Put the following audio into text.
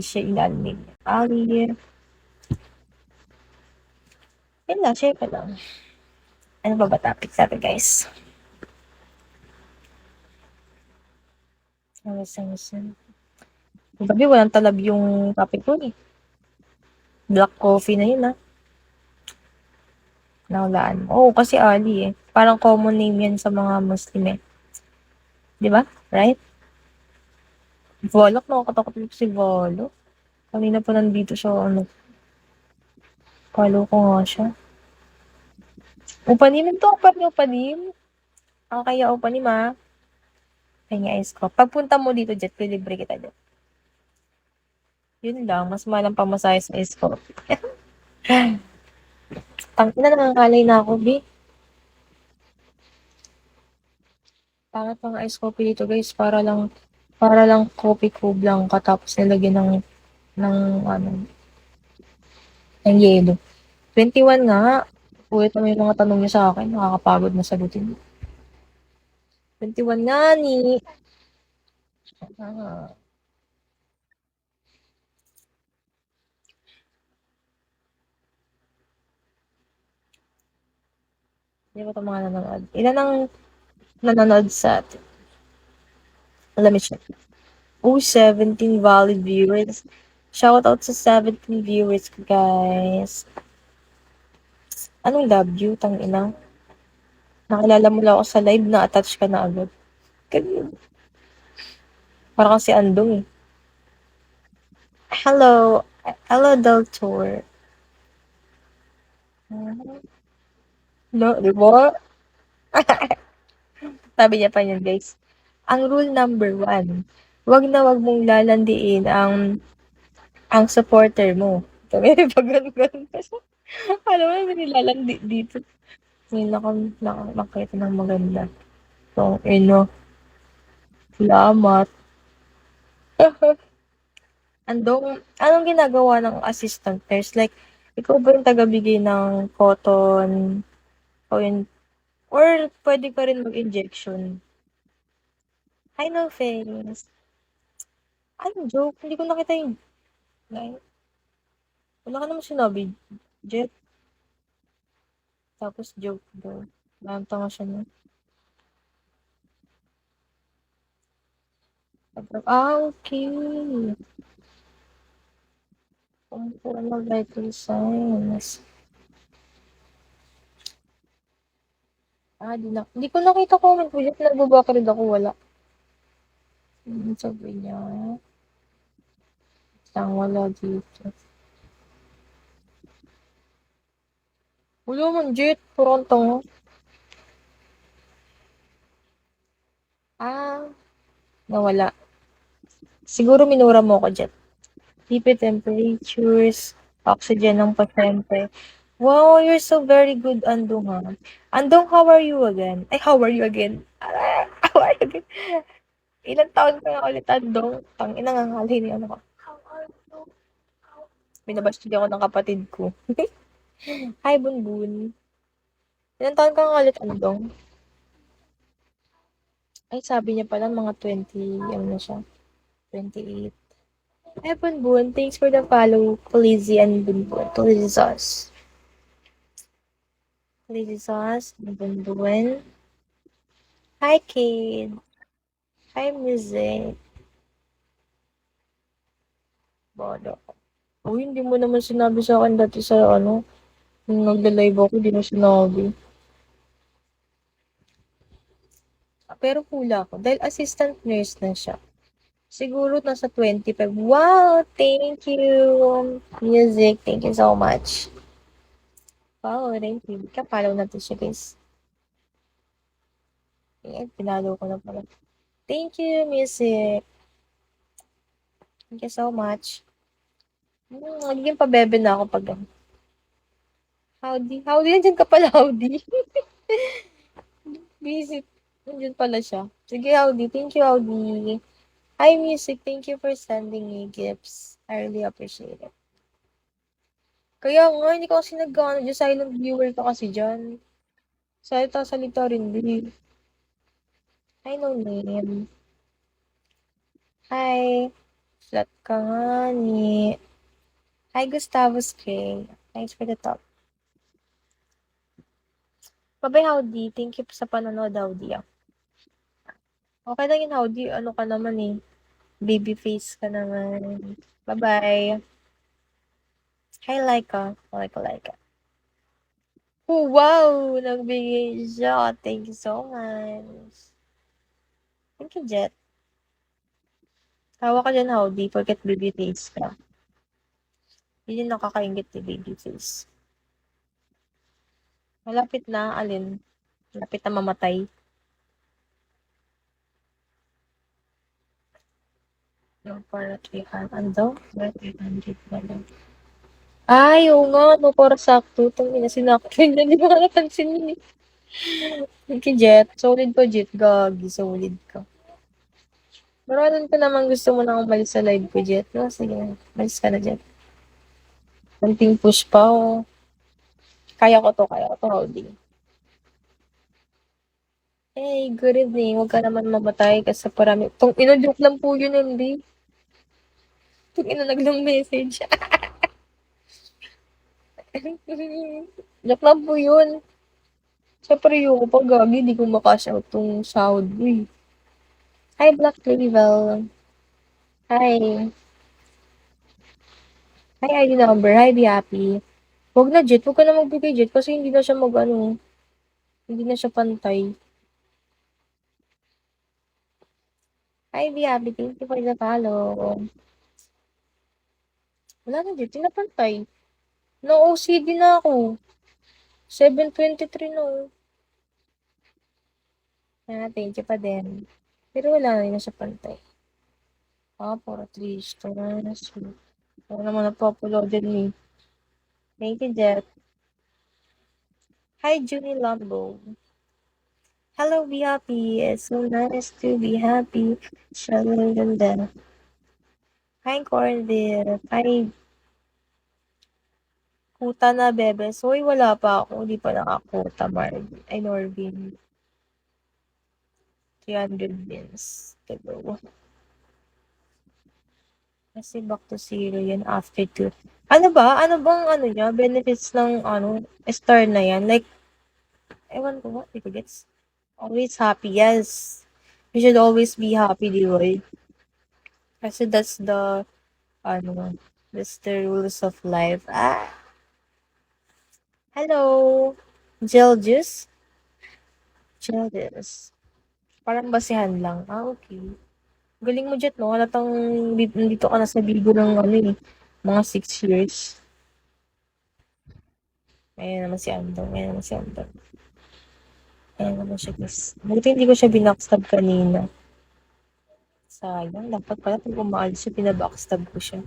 siya ilalim. Ali. Yun lang, share ko lang. Ano ba ba topic natin, guys? Gabi, walang talab yung topic ko eh. Black coffee na yun, ah. Nahulaan mo. Oo, kasi Ali eh. Parang common name yan sa mga Muslim eh. Di ba? Right? Volok, nakakatakot dito si Volok. Kanina pa nandito siya, ano, follow ko nga siya. Upanim to, upanim. Ang kaya upanim ah. Kanya ice ko. Pagpunta mo dito, Jet, libre kita dyan. Yun lang, mas malang pamasahe sa ice ko. Tangina, nangangalay na ako, B. Pangat mga ice coffee dito, guys. Para lang coffee cube lang ka, tapos nilagyan ng, ano, ng yelo. 21 nga. Ulit naman yung mga tanong niya sa akin. Nakakapagod na sagutin. 21 nga ni. Ah, hindi ba ito mga nanonood? Ilan ang nanonood sa atin? Alam mo siya. Oh, 17 valid viewers. Shout out sa 17 viewers, guys. Anong love you, tang ina? Nakilala mo lang ako sa live na attach ka na agad. Ganyan. Parang si Andong eh. Hello. Hello, Doctor. No, di ba? Sabi niya pa niyan, guys. Ang rule number one, wag na wag mong lalandiin ang supporter mo. Sabi niya, pag ganun pa siya. Alam mo, may nilalandi dito. May nakakita ng maganda. So, no, salamat. Anong ginagawa ng assistant nurse? Like, ikaw ba yung tagabigay ng cotton? O yun, or pwede ka rin mag-injection? I know, face. Ano, joke? Hindi ko nakita yung, like, wala ka naman sinabi. Jet, tapos joke daw. Tama siya na. Okay. Kung ano vital signs. Di ko nakita comment ko. Jet, nagbabaka rin ako. Wala. Sabi niya. Wala dito. Wala man, Jet. Parang tanga. Ah, nawala. Siguro minura mo ko, Jet. Keep it temperatures, oxygen ng pasyente. Wow, you're so very good, Andong, ha? Andong, how are you again? Ay, how are you again? How are you again? Ilang taon ka nga ulit, Andong? Tangina, nangangalay ni ano ko. Binabasti ako ng kapatid ko. Hi, Bunbun. Ilang taon ka nga ulit, Andong? Ay, sabi niya pala, mga 20, ano na siya? 28. Hi, Bunbun. Thanks for the follow, Lizzie and Bunbun. Lizzie Sauce. Lizzie Sauce, Bunbun. Hi, Kid. Hi, Music. Bodo. Uy, hindi mo naman sinabi sa akin dati sa ano, nung nagla-live ako, hindi mo sinabi. Pero hula ko, dahil assistant nurse na siya. Siguro nasa 25. Wow, thank you. Music, thank you so much. Wow, thank you. Kapalaw natin siya, guys. Ayan, pinalo ko na pala. Thank you, Music. Thank you so much. Nagiging pabebe na ako pag howdy. Howdy, nandiyan ka pala, howdy. Visit. Nandiyan pala siya. Sige, howdy. Thank you, howdy. Hi, Music. Thank you for sending me gifts. I really appreciate it. Kaya nga, hindi ka kasi nag-ano dyan. Silent viewer ka kasi dyan. Salita rin din. Hi, no name. Hi. Slot ka nga ni. Hi, Gustavus K. Thanks for the top. Bye-bye, Howdy. Thank you sa panonood, Howdy. Okay lang yun, Howdy. Ano ka naman eh. Baby face ka naman. Bye-bye. Hi, Laika. Laika. Oh, wow! Nagbigay siya. Thank you so much. Thank you, Jet. Tawa ka dyan, Howdy, porket baby face ka. Yun yung nakakaingit ni baby face. Malapit na, alin? Malapit na mamatay. No, para 300. Ano daw? Para 300 na lang. Ay, oo nga, no, para sakto. Tangina, sinakto yun. Hindi ba napansin yun eh. Thank you, Jet. Solid pa, Jet. Gagi, solid ka. Maraming ko naman gusto mo na umalis sa live ko, Jet. No, sige na. Umalis ka na, Jet. Konting push pa, oh. Kaya ko to, Howdy. Hey, good evening. Huwag ka naman mamatay kasi parami. Joke lang po yun, hindi. Naglang message. Joke lang po yun. Siyempre, yung pag gagi, di ko makash-out tong sahod ko eh. Hi, Black Label. Hi. Hi, ID number. Hi, be happy. Huwag na, Jet. Huwag ka na magbigay, Jet, kasi hindi na siya hindi na siya pantay. Hi, be happy. Thank you for the follow. Wala na, Jet. Tinapantay. Na-OCD na ako. 7:23 na. Thank you pa din. Pero wala na siya pantay. Puro 3 stars. Ako naman napapaloaded ni. Thank you, Jet. Hi, Junie Lambo. Hello, be happy. It's so nice to be happy. Shalala. Hi, Cornville. Hi, kuta na, bebe. Soy, wala pa ako. Hindi pa nakakuta, Marvin. Ay, Norvin. 300 bins to go. Kasi back to zero yan after 2. Ano ba? Ano bang niya? Benefits ng star na yan? Like, ewan ko what? Di ko gets. Always happy. Yes. You should always be happy, Leroy. Kasi ano, that's the rules of life. Hello. Gel juice? Gel juice. Parang basihan lang. Okay. Galing mo, Jet, no? Halatang nandito ka na sa Bigo ng mga 6 years. Ayan naman si Andong. Ayan naman siya, guys. Buti hindi ko siya binackstab kanina. Sayang. Dapat pala pag umaalis siya, pinabackstab ko siya.